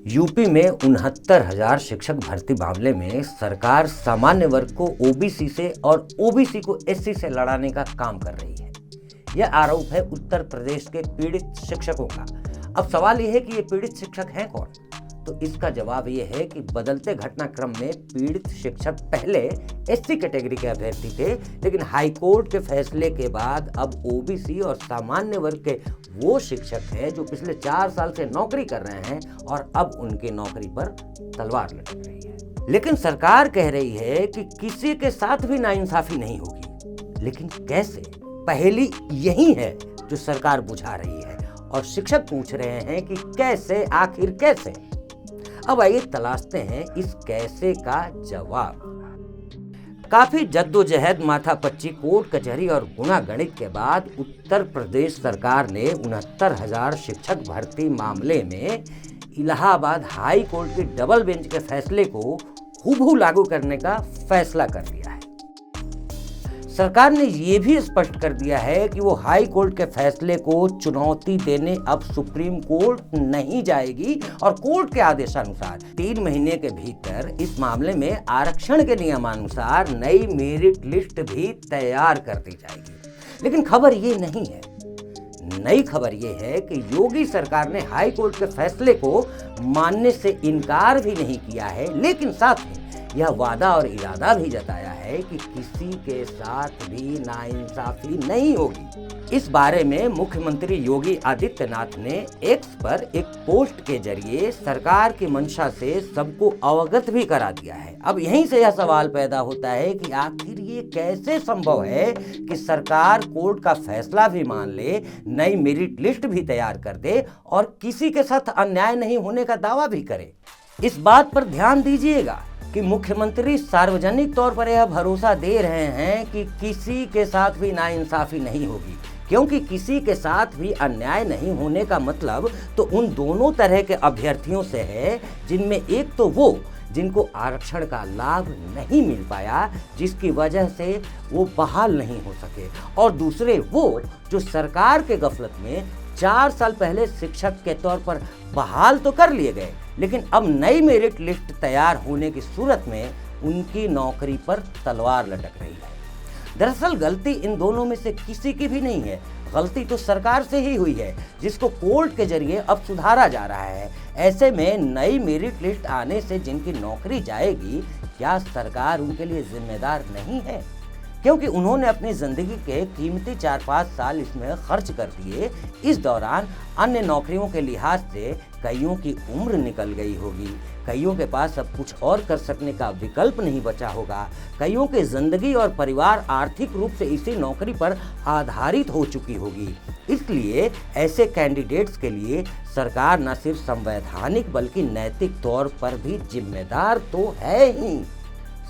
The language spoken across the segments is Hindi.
यूपी में 69,000 शिक्षक भर्ती मामले में सरकार सामान्य वर्ग को ओबीसी से और ओबीसी को एससी से लड़ाने का काम कर रही है। यह आरोप है उत्तर प्रदेश के पीड़ित शिक्षकों का। अब सवाल यह है कि ये पीड़ित शिक्षक हैं कौन? तो इसका जवाब यह है कि बदलते घटनाक्रम में पीड़ित शिक्षक पहले एससी कैटेगरी के अभ्यर्थी थे, लेकिन हाईकोर्ट के फैसले के बाद अब ओबीसी और सामान्य वर्ग के वो शिक्षक हैं जो पिछले 4 साल से नौकरी कर रहे हैं और अब उनकी नौकरी पर तलवार लटक रही है। लेकिन सरकार कह रही है कि किसी के साथ भी नाइंसाफी नहीं होगी। लेकिन कैसे? पहेली यही है जो सरकार बुझा रही है और शिक्षक पूछ रहे हैं कि कैसे, आखिर कैसे? अब आइए तलाशते हैं इस कैसे का जवाब। काफी जद्दोजहद, माथापच्ची, कोर्ट कचहरी और गुणा गणित के बाद उत्तर प्रदेश सरकार ने 69,000 शिक्षक भर्ती मामले में इलाहाबाद हाई कोर्ट के डबल बेंच के फैसले को हूबहू लागू करने का फैसला कर लिया है। सरकार ने यह भी स्पष्ट कर दिया है कि वो हाई कोर्ट के फैसले को चुनौती देने अब सुप्रीम कोर्ट नहीं जाएगी और कोर्ट के आदेशानुसार 3 महीने के भीतर इस मामले में आरक्षण के नियमानुसार नई मेरिट लिस्ट भी तैयार कर दी जाएगी। लेकिन खबर ये नहीं है। नई खबर ये है कि योगी सरकार ने हाई कोर्ट के फैसले को मानने से इनकार भी नहीं किया है, लेकिन साथ ही यह वादा और इरादा भी जताया है कि किसी के साथ भी नाइंसाफी नहीं होगी। इस बारे में मुख्यमंत्री योगी आदित्यनाथ ने एक्स पर एक पोस्ट के जरिए सरकार की मंशा से सबको अवगत भी करा दिया है। अब यहीं से यह सवाल पैदा होता है कि आखिर ये कैसे संभव है कि सरकार कोर्ट का फैसला भी मान ले, नई मेरिट लिस्ट भी तैयार कर दे और किसी के साथ अन्याय नहीं होने का दावा भी करे। इस बात पर ध्यान दीजिएगा कि मुख्यमंत्री सार्वजनिक तौर पर यह भरोसा दे रहे हैं कि किसी के साथ भी नाइंसाफी नहीं होगी, क्योंकि किसी के साथ भी अन्याय नहीं होने का मतलब तो उन दोनों तरह के अभ्यर्थियों से है, जिनमें एक तो वो जिनको आरक्षण का लाभ नहीं मिल पाया, जिसकी वजह से वो बहाल नहीं हो सके, और दूसरे वो जो सरकार के गफलत में 4 साल पहले शिक्षक के तौर पर बहाल तो कर लिए गए, लेकिन अब नई मेरिट लिस्ट तैयार होने की सूरत में उनकी नौकरी पर तलवार लटक रही है। दरअसल गलती इन दोनों में से किसी की भी नहीं है। गलती तो सरकार से ही हुई है, जिसको कोर्ट के जरिए अब सुधारा जा रहा है। ऐसे में नई मेरिट लिस्ट आने से जिनकी नौकरी जाएगी, क्या सरकार उनके लिए जिम्मेदार नहीं है? क्योंकि उन्होंने अपनी जिंदगी के कीमती 4-5 साल इसमें खर्च कर दिए। इस दौरान अन्य नौकरियों के लिहाज से कईयों की उम्र निकल गई होगी, कईयों के पास अब कुछ और कर सकने का विकल्प नहीं बचा होगा, कईयों की जिंदगी और परिवार आर्थिक रूप से इसी नौकरी पर आधारित हो चुकी होगी। इसलिए ऐसे कैंडिडेट्स के लिए सरकार न सिर्फ संवैधानिक बल्कि नैतिक तौर पर भी जिम्मेदार तो है ही।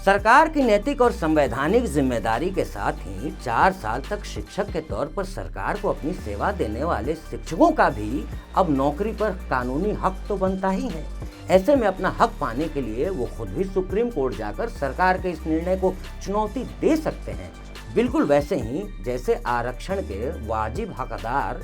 सरकार की नैतिक और संवैधानिक जिम्मेदारी के साथ ही 4 साल तक शिक्षक के तौर पर सरकार को अपनी सेवा देने वाले शिक्षकों का भी अब नौकरी पर कानूनी हक तो बनता ही है। ऐसे में अपना हक पाने के लिए वो खुद भी सुप्रीम कोर्ट जाकर सरकार के इस निर्णय को चुनौती दे सकते हैं। बिल्कुल वैसे ही जैसे आरक्षण के वाजिब हकदार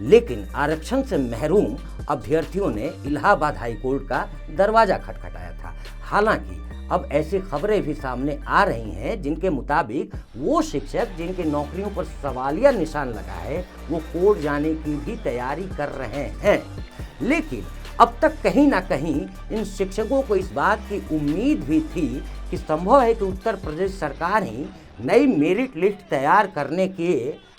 लेकिन आरक्षण से महरूम अभ्यर्थियों ने इलाहाबाद हाई कोर्ट का दरवाजा खटखटाया था। हालांकि अब ऐसी खबरें भी सामने आ रही हैं जिनके मुताबिक वो शिक्षक जिनकी नौकरियों पर सवालिया निशान लगा है, वो कोर्ट जाने की भी तैयारी कर रहे हैं। लेकिन अब तक कहीं ना कहीं इन शिक्षकों को इस बात की उम्मीद भी थी कि संभव है कि उत्तर प्रदेश सरकार ही नई मेरिट लिस्ट तैयार करने के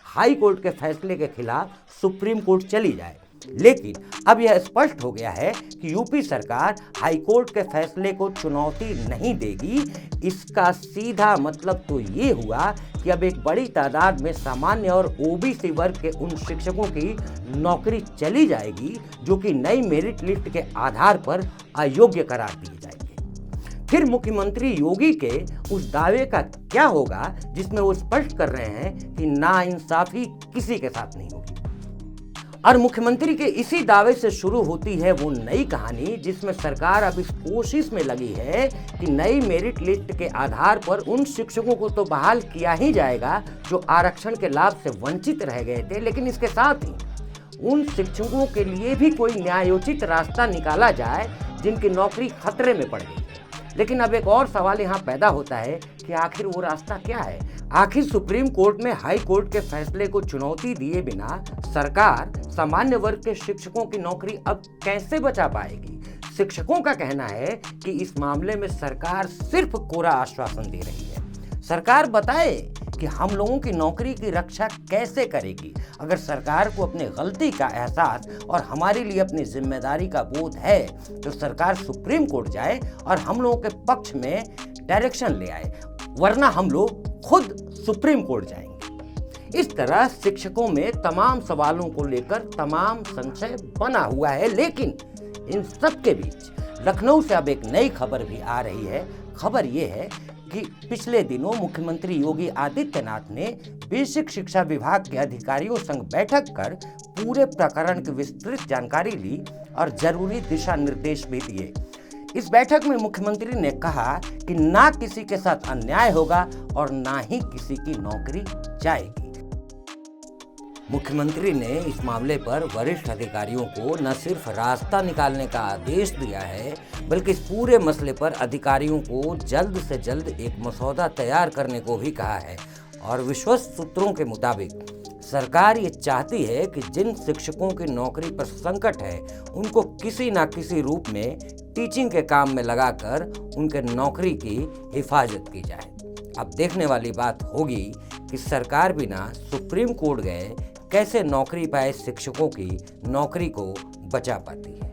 हाई कोर्ट के फैसले के खिलाफ सुप्रीम कोर्ट चली जाए। लेकिन अब यह स्पष्ट हो गया है कि यूपी सरकार हाई कोर्ट के फैसले को चुनौती नहीं देगी। इसका सीधा मतलब तो ये हुआ कि अब एक बड़ी तादाद में सामान्य और ओबीसी वर्ग के उन शिक्षकों की नौकरी चली जाएगी जो कि नई मेरिट लिस्ट के आधार पर अयोग्य करार दिए जाएंगे। फिर मुख्यमंत्री योगी के उस दावे का क्या होगा जिसमें वो स्पष्ट कर रहे हैं कि नाइंसाफी किसी के साथ नहीं होगी। और मुख्यमंत्री के इसी दावे से शुरू होती है वो नई कहानी जिसमें सरकार अब इस कोशिश में लगी है कि नई मेरिट लिस्ट के आधार पर उन शिक्षकों को तो बहाल किया ही जाएगा जो आरक्षण के लाभ से वंचित रह गए थे, लेकिन इसके साथ ही उन शिक्षकों के लिए भी कोई न्यायोचित रास्ता निकाला जाए जिनकी नौकरी खतरे में पड़ गई है। लेकिन अब एक और सवाल यहाँ पैदा होता है कि आखिर वो रास्ता क्या है। आखिर सुप्रीम कोर्ट में हाई कोर्ट के फैसले को चुनौती दिए बिना सरकार सामान्य वर्ग के शिक्षकों की नौकरी अब कैसे बचा पाएगी। शिक्षकों का कहना है कि इस मामले में सरकार सिर्फ कोरा आश्वासन दे रही है। सरकार बताए कि हम लोगों की नौकरी की रक्षा कैसे करेगी। अगर सरकार को अपनी गलती का एहसास और हमारे लिए अपनी जिम्मेदारी का बोध है तो सरकार सुप्रीम कोर्ट जाए और हम लोगों के पक्ष में डायरेक्शन ले आए, वरना हम लोग खुद सुप्रीम कोर्ट जाएंगे। इस तरह शिक्षकों में तमाम सवालों को लेकर तमाम संशय बना हुआ है। लेकिन इन सब के बीच लखनऊ से अब एक नई खबर भी आ रही है। खबर यह है कि पिछले दिनों मुख्यमंत्री योगी आदित्यनाथ ने बेसिक शिक्षा विभाग के अधिकारियों संग बैठक कर पूरे प्रकरण की विस्तृत जानकारी ली और जरूरी दिशा निर्देश भी दिए। इस बैठक में मुख्यमंत्री ने कहा कि ना किसी के साथ अन्याय होगा और ना ही किसी की नौकरी जाएगी। मुख्यमंत्री ने इस मामले पर वरिष्ठ अधिकारियों को न सिर्फ रास्ता निकालने का आदेश दिया है, बल्कि इस पूरे मसले पर अधिकारियों को जल्द से जल्द एक मसौदा तैयार करने को भी कहा है। और विश्वस्त सूत्रों के मुताबिक सरकार ये चाहती है कि जिन शिक्षकों की नौकरी पर संकट है उनको किसी न किसी रूप में टीचिंग के काम में लगाकर उनके नौकरी की हिफाजत की जाए। अब देखने वाली बात होगी कि सरकार बिना सुप्रीम कोर्ट गए कैसे नौकरी पाए शिक्षकों की नौकरी को बचा पाती है।